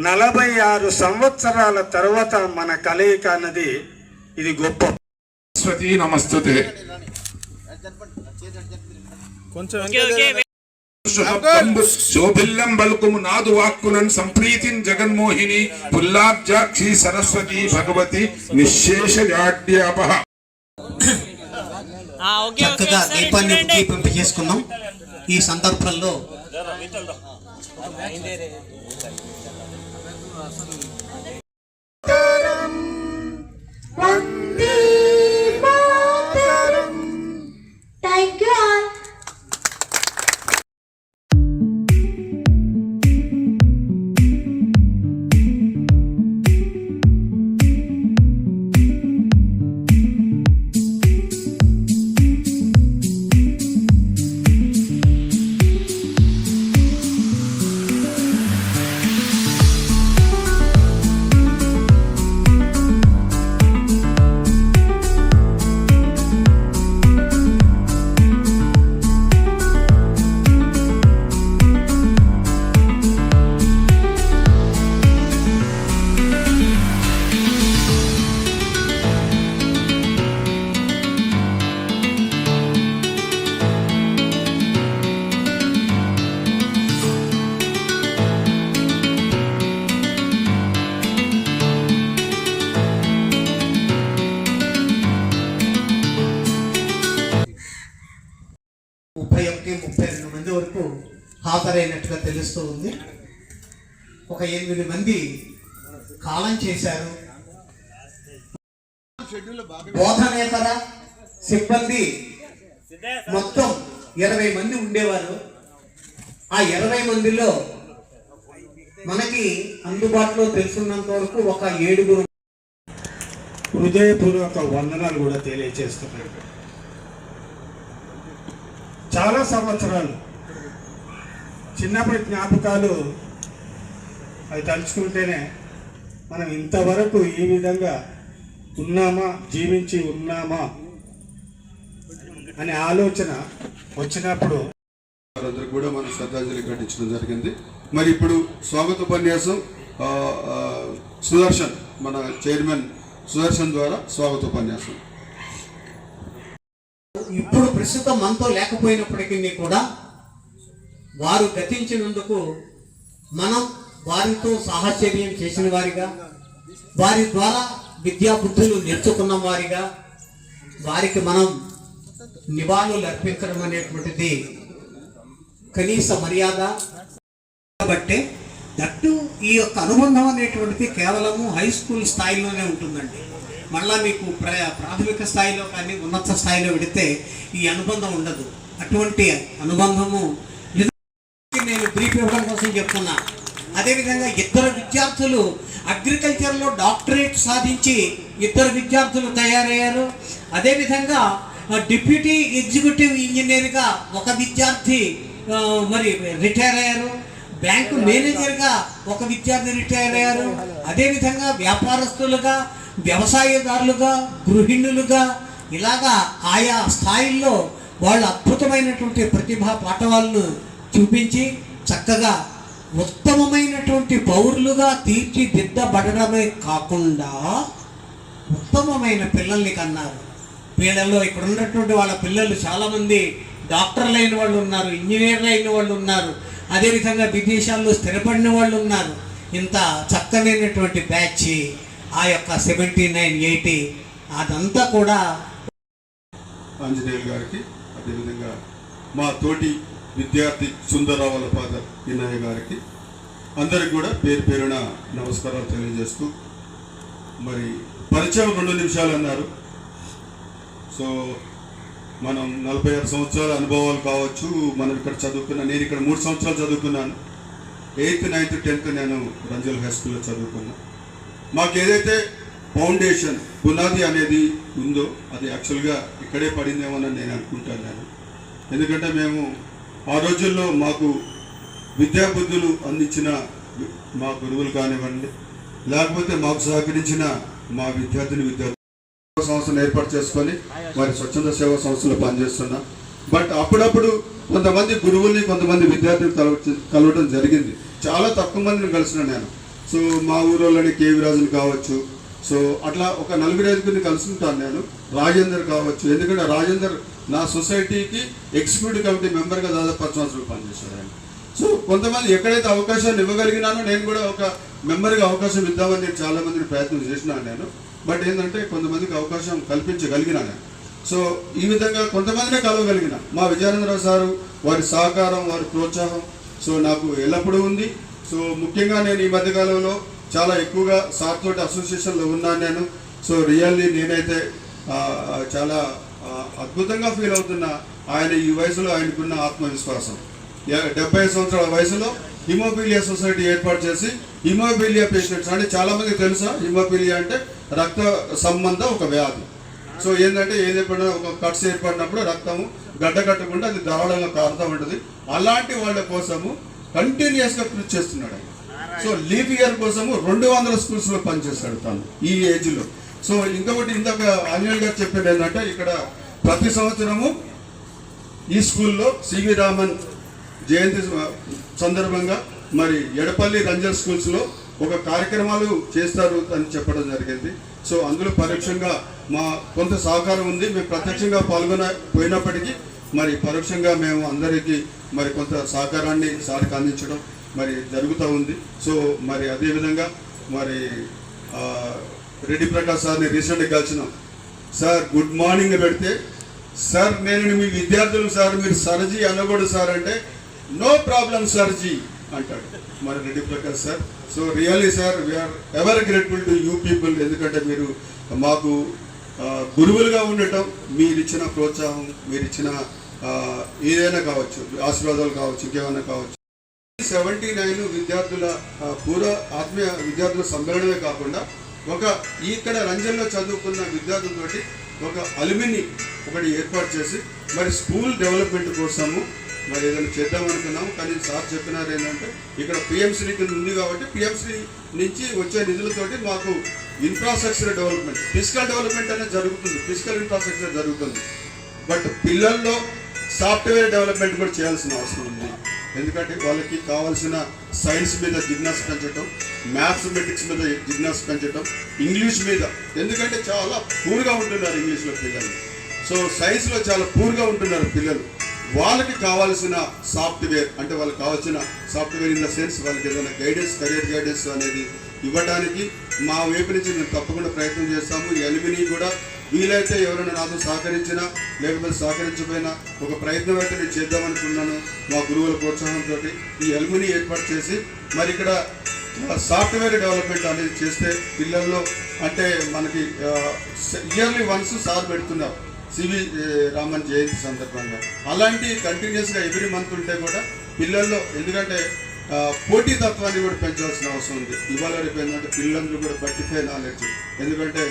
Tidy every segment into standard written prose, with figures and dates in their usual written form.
46 సంవత్సరాల తర్వాత మన కలయిక అన్నది ఇది గొప్ప. సరస్వతి నమస్తుతే. శోభిల్లం బల్కుము నాదు వాక్కునన్ సంప్రీతిన్ జగన్మోహిని పుల్లాబ్జాక్షి సరస్వతి భగవతి నిశ్శేషయాడ్యాపహ. చక్కగా దీపాన్ని చేసుకున్నాం. ఈ సందర్భంలో వరకు హాజరైనట్టుగా తెలుస్తూ ఉంది. ఒక 8 మంది కాలం చేశారు. బోధనేతర సిబ్బంది మొత్తం 20 మంది ఉండేవారు. ఆ 20 మందిలో మనకి అందుబాటులో తెలుసున్నంత వరకు ఒక 7 హృదయపూర్వక వందనాలు కూడా తెలియజేస్తున్నాను. చాలా సంవత్సరాలు చిన్నప్పటి జ్ఞాపకాలు అవి తలుచుకుంటేనే మనం ఇంతవరకు ఈ విధంగా ఉన్నామా, జీవించి ఉన్నామా అనే ఆలోచన వచ్చినప్పుడు అందరూ కూడా మనం శ్రద్ధాంజలి ఘటించడం జరిగింది. మరి ఇప్పుడు స్వాగత ఉపన్యాసం సుదర్శన్, మన చైర్మన్ సుదర్శన్ ద్వారా స్వాగత ఉపన్యాసం. ఇప్పుడు ప్రస్తుతం మనతో లేకపోయినప్పటికీ కూడా వారు గతించినందుకు మనం వారితో సాహచర్యం చేసిన వారిగా, వారి ద్వారా విద్యా బుద్ధులు నేర్చుకున్న వారిగా వారికి మనం నివాళులు అర్పించడం అనేటువంటిది కనీస మర్యాద. కాబట్టి దట్టు ఈ యొక్క అనుబంధం అనేటువంటిది కేవలము హై స్కూల్ స్థాయిలోనే ఉంటుందండి. మళ్ళా మీకు ప్రాథమిక స్థాయిలో కానీ ఉన్నత స్థాయిలో పెడితే ఈ అనుబంధం ఉండదు. అటువంటి అనుబంధము నేను బ్రీఫ్ ఇవ్వడం కోసం చెప్తున్నా. అదేవిధంగా 2 విద్యార్థులు అగ్రికల్చర్లో డాక్టరేట్ సాధించి 2 విద్యార్థులు తయారయ్యారు. అదేవిధంగా డిప్యూటీ ఎగ్జిక్యూటివ్ ఇంజనీర్గా ఒక విద్యార్థి మరి రిటైర్ అయ్యారు. బ్యాంకు మేనేజర్గా ఒక విద్యార్థి రిటైర్ అయ్యారు. అదేవిధంగా వ్యాపారస్తులుగా, వ్యవసాయదారులుగా, గృహిణులుగా ఇలాగా ఆయా స్థాయిల్లో వాళ్ళు అద్భుతమైనటువంటి ప్రతిభా పాఠవాలను చూపించి చక్కగా ఉత్తమమైనటువంటి పౌరులుగా తీర్చిదిద్దబడమే కాకుండా ఉత్తమమైన పిల్లల్ని కన్నారు. వీళ్ళల్లో ఇక్కడ ఉన్నటువంటి వాళ్ళ పిల్లలు చాలామంది డాక్టర్లు అయిన వాళ్ళు ఉన్నారు, ఇంజనీర్లు అయిన వాళ్ళు ఉన్నారు, అదేవిధంగా విదేశాల్లో స్థిరపడిన వాళ్ళు ఉన్నారు. ఇంత చక్కనైనటువంటి బ్యాచ్ ఆ యొక్క 79, 80 అదంతా కూడా ఆంజనేయులు గారికి, అదేవిధంగా మా తోటి విద్యార్థి సుందరరావు వాళ్ళ ఫాదర్ ఇన్నయ్య గారికి అందరికి కూడా పేరు పేరున నమస్కారాలు తెలియజేస్తూ, మరి పరిచయం 2 నిమిషాలు అన్నారు. సో మనం 46 సంవత్సరాల అనుభవాలు కావచ్చు. మనం ఇక్కడ చదువుకున్నా, నేను ఇక్కడ 3 సంవత్సరాలు చదువుకున్నాను. 8th, 9th, 10th నేను రంజల్ హై స్కూల్లో చదువుకున్నా. మాకు ఏదైతే ఫౌండేషన్ పునాది అనేది ఉందో అది యాక్చువల్గా ఇక్కడే పడిందేమోనని నేను అనుకుంటాను. ఎందుకంటే మేము ఆ రోజుల్లో మాకు విద్యాబుద్ధులు అందించిన మా గురువులు కానివ్వండి, లేకపోతే మాకు సహకరించిన మా విద్యార్థులు సంస్థను ఏర్పాటు చేసుకొని మరి స్వచ్ఛంద సేవా సంస్థలో పనిచేస్తున్నాం. బట్ అప్పుడప్పుడు కొంతమంది గురువుల్ని, కొంతమంది విద్యార్థులు కలవటం జరిగింది. చాలా తక్కువ మందిని కలిసిన నేను. సో మా ఊరోళ్ళని కేవి రాజుని కావచ్చు, సో అట్లా ఒక 4-5 కలుసుకుంటాను నేను. రాజేందర్ కావచ్చు, ఎందుకంటే రాజేందర్ నా సొసైటీకి ఎగ్జిక్యూటివ్ కమిటీ మెంబర్గా దాదాపు 10 సంవత్సరాలు పనిచేశారు ఆయన. సో కొంతమంది ఎక్కడైతే అవకాశాన్ని ఇవ్వగలిగినానో నేను కూడా ఒక మెంబర్గా అవకాశం ఇద్దామని నేను చాలా మందిని ప్రయత్నం చేసినాను నేను. బట్ ఏంటంటే కొంతమందికి అవకాశం కల్పించగలిగినా నేను. సో ఈ విధంగా కొంతమందినే కలవగలిగిన మా విజయానందరావు సారు వారి సహకారం, వారి ప్రోత్సాహం సో నాకు ఎల్లప్పుడూ ఉంది. సో ముఖ్యంగా నేను ఈ మధ్యకాలంలో చాలా ఎక్కువగా సార్ తోటి అసోసియేషన్లో ఉన్నాను నేను. సో రియల్లీ నేనైతే చాలా అద్భుతంగా ఫీల్ అవుతున్నా. ఆయన ఈ వయసులో ఆయనకున్న ఆత్మవిశ్వాసం, 70 సంవత్సరాల వయసులో హిమోఫీలియా సొసైటీ ఏర్పాటు చేసి హిమోఫీలియా పేషెంట్స్ అంటే చాలా మందికి తెలుసా, హిమోఫీలియా అంటే రక్త సంబంధ ఒక వ్యాధి. సో ఏంటంటే ఏదైనా ఒక కట్స్ ఏర్పడినప్పుడు రక్తము గడ్డ కట్టకుండా అది ధారాళంగా కారుతూ ఉంటుంది. అలాంటి వాళ్ళ కోసము కంటిన్యూస్గా కృషి చేస్తున్నాడు ఆయన. సో లీఫ్ ఇయర్ కోసము 200 స్కూల్స్లో పనిచేస్తాడు తను ఈ ఏజ్లో. సో ఇంకొకటి ఇందాక ఆంజనేయులు గారు చెప్పేది ఏంటంటే ఇక్కడ ప్రతి సంవత్సరము ఈ స్కూల్లో సివి రామన్ జయంతి సందర్భంగా మరి ఎడపల్లి రంజన్ స్కూల్స్లో ఒక కార్యక్రమాలు చేస్తారు అని చెప్పడం జరిగింది. సో అందులో పరోక్షంగా మా కొంత సహకారం ఉంది. మేము ప్రత్యక్షంగా పోయినప్పటికీ మరి పరోక్షంగా మేము అందరికీ మరి కొంత సహకారాన్ని సార్కి అందించడం మరి జరుగుతూ ఉంది. సో మరి అదేవిధంగా మరి రెడ్డి ప్రకాష్ సార్ని రీసెంట్గా కలిసినాం. సార్ గుడ్ మార్నింగ్ పెడితే, సార్ నేను మీ విద్యార్థులు సార్ మీరు సర్జీ అనకూడదు సార్ అంటే, నో ప్రాబ్లం సర్జీ అంటాడు మరి Reddy Prakash sir. So really sir we are ever grateful to you people. ఎందుకంటే మీరు మాకు గురువులుగా ఉండటం, మీరు ఇచ్చిన ప్రోత్సాహం, మీరు ఇచ్చిన ఏదైనా కావచ్చు, ఆశీర్వాదాలు కావచ్చు, ఇంకేమైనా కావచ్చు. 79 విద్యార్థుల పూర్వ ఆత్మీయ విద్యార్థుల సమ్మేళనమే కాకుండా ఒక ఇక్కడ రంజన్లో చదువుకున్న విద్యార్థులతోటి ఒక అలుమిని ఒకటి ఏర్పాటు చేసి మరి స్కూల్ డెవలప్మెంట్ కోసము మరి ఏదైనా చేద్దామనుకున్నాము. కానీ సార్ చెప్పినారు ఏంటంటే ఇక్కడ పిఎంశ్రీ కింద ఉంది కాబట్టి పిఎంశ్రీ నుంచి వచ్చే నిధులతోటి మాకు ఇన్ఫ్రాస్ట్రక్చర్ డెవలప్మెంట్, ఫిజికల్ డెవలప్మెంట్ అనేది జరుగుతుంది, ఫిజికల్ ఇన్ఫ్రాస్ట్రక్చర్ జరుగుతుంది. బట్ పిల్లల్లో సాఫ్ట్వేర్ డెవలప్మెంట్ కూడా చేయాల్సిన అవసరం ఉంది. ఎందుకంటే వాళ్ళకి కావాల్సిన సైన్స్ మీద జిజ్ఞాస పెంచడం, మ్యాథమెటిక్స్ మీద జిజ్ఞాస పెంచడం, ఇంగ్లీష్ మీద, ఎందుకంటే చాలా పూర్గా ఉంటున్నారు ఇంగ్లీష్లో పిల్లలు. సో సైన్స్లో చాలా పూర్గా ఉంటున్నారు పిల్లలు. వాళ్ళకి కావాల్సిన సాఫ్ట్వేర్ అంటే వాళ్ళకి కావాల్సిన సాఫ్ట్వేర్ ఇన్ ద సెన్స్ వాళ్ళకి ఏదైనా గైడెన్స్, కెరియర్ గైడెన్స్ అనేది ఇవ్వడానికి మా వైపు నుంచి మేము తప్పకుండా ప్రయత్నం చేస్తాము. ఈ అలుమిని కూడా వీలైతే ఎవరైనా నాతో సహకరించినా లేకపోతే సహకరించకపోయినా ఒక ప్రయత్నం అయితే నేను చేద్దామనుకున్నాను. మా గురువుల ప్రోత్సాహంతో ఈ అలుమిని ఏర్పాటు చేసి మరి ఇక్కడ సాఫ్ట్వేర్ డెవలప్మెంట్ అనేది చేస్తే పిల్లల్లో అంటే మనకి ఇయర్లీ వన్స్ సార్ పెడుతున్నారు సివి రామన్ జయంతి సందర్భంగా. అలాంటి కంటిన్యూస్గా ఎవ్రీ మంత్ ఉంటే కూడా పిల్లల్లో, ఎందుకంటే పోటీ తత్వాన్ని కూడా పెంచాల్సిన అవసరం ఉంది. ఇవాళ రేపు ఏంటంటే పిల్లలందరూ కూడా బట్టిఫై నాలెడ్జ్, ఎందుకంటే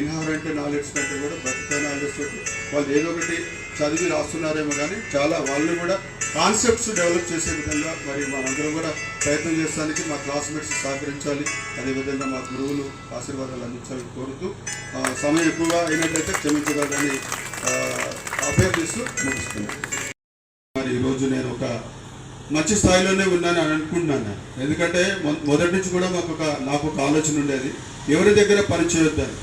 ఇన్హరెంట్ నాలెడ్జ్ కంటే కూడా బట్టిఫై నాలెడ్జ్ తోటి వాళ్ళు ఏదో ఒకటి చదివి రాస్తున్నారేమో కానీ చాలా వాళ్ళు కూడా కాన్సెప్ట్స్ డెవలప్ చేసే విధంగా మరి మనందరం కూడా ప్రయత్నం చేస్తానికి మా క్లాస్మేట్స్ సహకరించాలి. అదేవిధంగా మా గురువులు ఆశీర్వాదాలు అందించాలని కోరుతూ సమయం ఎక్కువగా అయినట్లయితే క్షమించగలరని అభ్యర్థిస్తూ ముగిస్తున్నాను. మరి ఈరోజు నేను ఒక మంచి స్థాయిలోనే ఉన్నాను అని అనుకుంటున్నాను. ఎందుకంటే మొదటి నుంచి కూడా నాకు ఒక ఆలోచన ఉండేది, ఎవరి దగ్గర పని చేయొద్దని.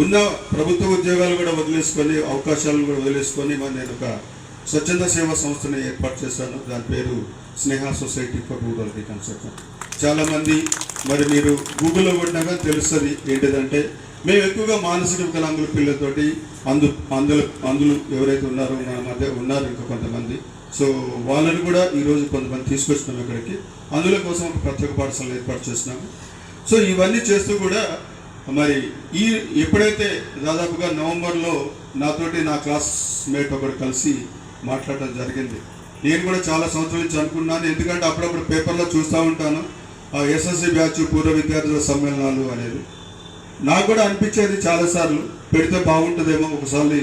ఉన్న ప్రభుత్వ ఉద్యోగాలు కూడా వదిలేసుకొని, అవకాశాలను కూడా వదిలేసుకొని మరి నేను ఒక స్వచ్ఛంద సేవా సంస్థని ఏర్పాటు చేశాను. దాని పేరు స్నేహ సొసైటీ ఫర్ రూరల్ రీకన్స్ట్రక్షన్. చాలామంది మరి మీరు గూగుల్లో కొట్టినాక తెలుస్తుంది ఏంటిదంటే, మేము ఎక్కువగా మానసిక వికలాంగుల పిల్లలతోటి అందులో ఎవరైతే ఉన్నారో మన మధ్య ఉన్నారు ఇంకా కొంతమంది. సో వాళ్ళని కూడా ఈరోజు కొంతమంది తీసుకొచ్చినాము ఇక్కడికి. అందులో కోసం ఒక ప్రత్యేక పాఠశాలను ఏర్పాటు చేసినాము. సో ఇవన్నీ చేస్తూ కూడా మరి ఎప్పుడైతే దాదాపుగా నవంబర్లో నాతోటి నా క్లాస్మేట్ ఒకటి కలిసి మాట్లాడటం జరిగింది. నేను కూడా చాలా సంవత్సరాల నుంచి అనుకున్నాను, ఎందుకంటే అప్పుడప్పుడు పేపర్లో చూస్తూ ఉంటాను ఎస్ఎస్సి బ్యాచ్ పూర్వ విద్యార్థుల సమ్మేళనాలు అనేది. నాకు కూడా అనిపించేది చాలాసార్లు పెడితే బాగుంటుందేమో, ఒకసారి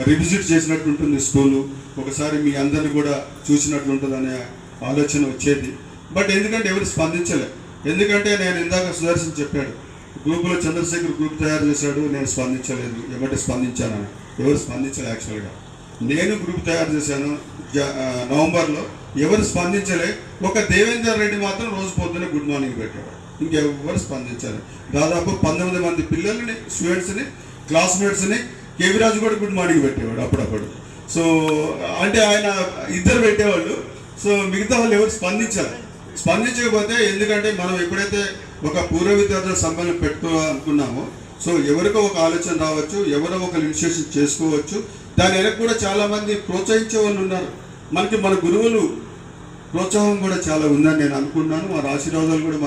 రివిజిట్ చేసినట్టు ఉంటుంది స్కూలు, ఒకసారి మీ అందరిని కూడా చూసినట్లు ఉంటుంది అనే ఆలోచన వచ్చేది. బట్ ఎందుకంటే ఎవరు స్పందించలే. ఎందుకంటే నేను ఇందాక సుదర్శన్ చెప్పాడు, గ్రూపులో చంద్రశేఖర్ గ్రూప్ తయారు చేశాడు, నేను స్పందించలేదు, ఎవరి స్పందించానని ఎవరు స్పందించలే యాక్చువల్గా. నేను గ్రూప్ తయారు చేశాను నవంబర్లో. ఎవరు స్పందించలే. ఒక దేవేందర్ రెడ్డి మాత్రం రోజు పొద్దున్నే గుడ్ మార్నింగ్ పెట్టేవాడు. ఇంకెవరు స్పందించారు. దాదాపు 19 మంది పిల్లల్ని, స్టూడెంట్స్ని, క్లాస్మేట్స్ని కేవీ రాజు కూడా గుడ్ మార్నింగ్ పెట్టేవాడు అప్పుడప్పుడు. సో అంటే ఆయన ఇద్దరు పెట్టేవాళ్ళు. సో మిగతా వాళ్ళు ఎవరు స్పందించకపోతే, ఎందుకంటే మనం ఎప్పుడైతే ఒక పూర్వ విద్యార్థుల సమ్మేళనం పెట్టుకోవాలనుకున్నామో, సో ఎవరికో ఒక ఆలోచన రావచ్చు, ఎవరో ఒక ఇనిషియేషన్ చేసుకోవచ్చు. దాని వెనక కూడా చాలామంది ప్రోత్సహించే వాళ్ళు ఉన్నారు. మనకి మన గురువులు ప్రోత్సాహం కూడా చాలా ఉందని నేను అనుకుంటున్నాను. వారి ఆశీర్వాదాలు కూడా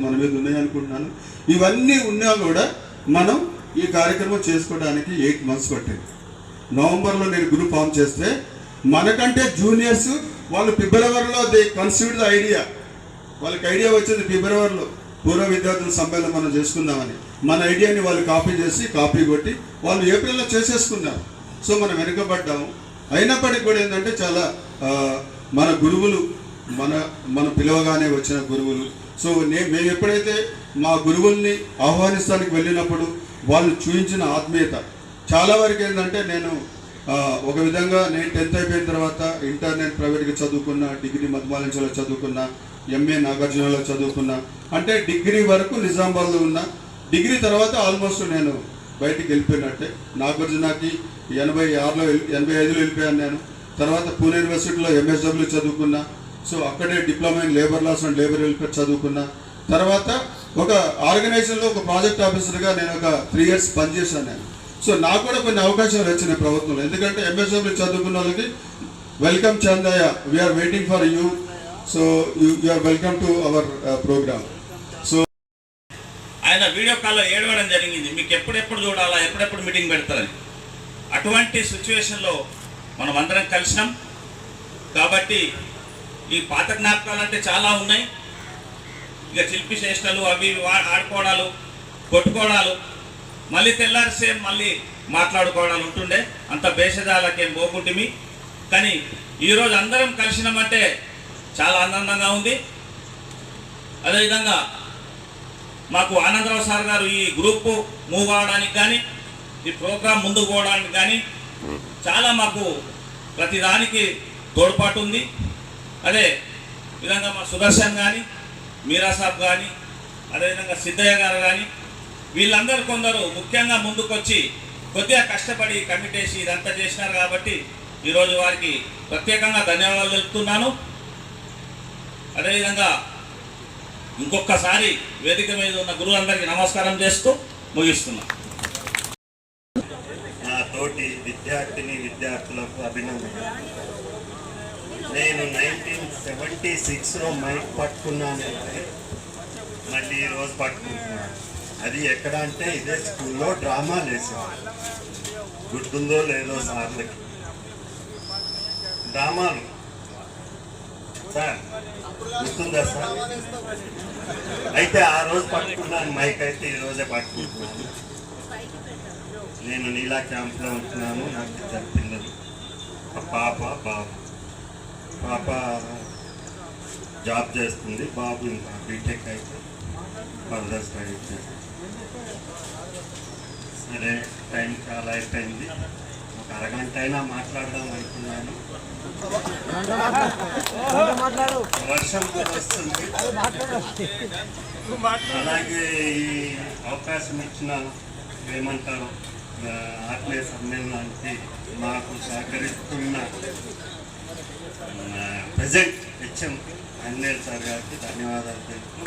మన మీద ఉన్నాయి అనుకుంటున్నాను. ఇవన్నీ ఉన్నా కూడా మనం ఈ కార్యక్రమం చేసుకోవడానికి 8 months పట్టింది. నవంబర్లో నేను గ్రూప్ ఫామ్ చేస్తే, మనకంటే జూనియర్స్ వాళ్ళు ఫిబ్రవరిలో దే కన్సీవ్డ్ ద ఐడియా. వాళ్ళకి ఐడియా వచ్చింది ఫిబ్రవరిలో పూర్వ విద్యార్థుల సమ్మేళనం మనం చేసుకుందామని. మన ఐడియాని వాళ్ళు కాపీ కొట్టి వాళ్ళు ఏప్రిల్లో చేసేసుకున్నారు. సో మనం వెనుకబడ్డాము. అయినప్పటికీ కూడా ఏంటంటే చాలా మన గురువులు, మన పిలవగానే వచ్చిన గురువులు. సో మేము ఎప్పుడైతే మా గురువుల్ని ఆహ్వానిస్తానికి వెళ్ళినప్పుడు వాళ్ళు చూపించిన ఆత్మీయత చాలా వరకు ఏంటంటే, నేను ఒక విధంగా నేను 10th అయిపోయిన తర్వాత ఇంటర్ నేను ప్రైవేట్గా చదువుకున్నా, డిగ్రీ మధుమాలించలో చదువుకున్నా, ఎంఏ నాగార్జునలో చదువుకున్నా. అంటే డిగ్రీ వరకు నిజామాబాద్లో ఉన్నా. డిగ్రీ తర్వాత ఆల్మోస్ట్ నేను బయటికి వెళ్ళిపోయినట్టే. నాగార్జునకి 85లో వెళ్ళిపోయాను నేను. తర్వాత పూణే యూనివర్సిటీలో MSW చదువుకున్నా. సో అక్కడే diploma in labour laws and labour welfare చదువుకున్నా. తర్వాత ఒక ఆర్గనైజేషన్లో ఒక ప్రాజెక్ట్ ఆఫీసర్గా నేను ఒక 3 years పనిచేశాను నేను. సో నాకు కూడా కొన్ని అవకాశాలు వచ్చినాయి ప్రభుత్వంలో. ఎందుకంటే MSW చదువుకున్న వాళ్ళకి welcome Chandayya, we're waiting for you. So you are welcome to our programme. సో ఆయన వీడియో కాల్లో ఏడవడం జరిగింది, మీకు ఎప్పుడెప్పుడు చూడాలా, ఎప్పుడెప్పుడు మీటింగ్ పెడతారని. అటువంటి సిచ్యువేషన్లో మనం అందరం కలిసినాం. కాబట్టి ఈ పాత జ్ఞాపకాలు అంటే చాలా ఉన్నాయి. ఇక శిల్పి చేష్టలు, అవి ఆడుకోవడాలు, కొట్టుకోవడాలు, మళ్ళీ తెల్లారిసే మళ్ళీ మాట్లాడుకోవడాలు ఉంటుండే. అంత భేషజాలకేం పోకుంటుమి. కానీ ఈరోజు అందరం కలిసినామంటే చాలా ఆనందంగా ఉంది. అదేవిధంగా మాకు ఆనందరావు సార్ గారు ఈ గ్రూపు మూవ్ అవడానికి కానీ, ఈ ప్రోగ్రాం ముందుకు పోవడానికి కానీ చాలా మాకు ప్రతిదానికి తోడ్పాటు ఉంది. అదే విధంగా మా సుదర్శన్ కానీ, మీరా సాబ్ కానీ, అదేవిధంగా సిద్ధయ్య గారు కానీ, వీళ్ళందరూ కొందరు ముఖ్యంగా ముందుకొచ్చి కొద్దిగా కష్టపడి కమిటేసి ఇదంతా చేసినారు. కాబట్టి ఈరోజు వారికి ప్రత్యేకంగా ధన్యవాదాలు తెలుపుతున్నాను. అదేవిధంగా ఇంకొకసారి వేదిక మీద ఉన్న గురువులందరికీ నమస్కారం చేస్తూ ముగిస్తున్నాను. నా తోటి విద్యార్థులకు అభినందన. నేను 1976లో మైక్ పట్టుకున్నానంటే మళ్ళీ ఈరోజు పట్టుకుంటున్నాను. అది ఎక్కడ అంటే ఇదే స్కూల్లో డ్రామాలు వేసేవాళ్ళు. గుర్తుందో లేదో సార్లకి డ్రామాలు సార్ గుర్తుందా సార్? అయితే ఆ రోజు పట్టుకున్నాను మైక్, అయితే ఈరోజే పట్టుకుంటున్నాను. నేను నీలా క్యాంప్లో ఉంటున్నాను. నాకు 2 పిల్లలు, పాప బాబు. పాప జాబ్ చేస్తుంది, బాబు ఇంకా బీటెక్ అయితే ఫర్దర్ స్టడీ చేస్తుంది. సరే, టైం చాలా అయిపోయింది. ఒక అరగంట అయినా మాట్లాడదాం అనుకున్నాను. వర్షం కూడా వస్తుంది. అలాగే ఈ అవకాశం ఇచ్చిన ఏమంటారు ఆత్మీయ సమ్మేళనానికి మాకు సహకరిస్తున్న ప్రెసిడెంట్ HM అంజనేయులు సార్ గారికి ధన్యవాదాలు తెలుపుతూ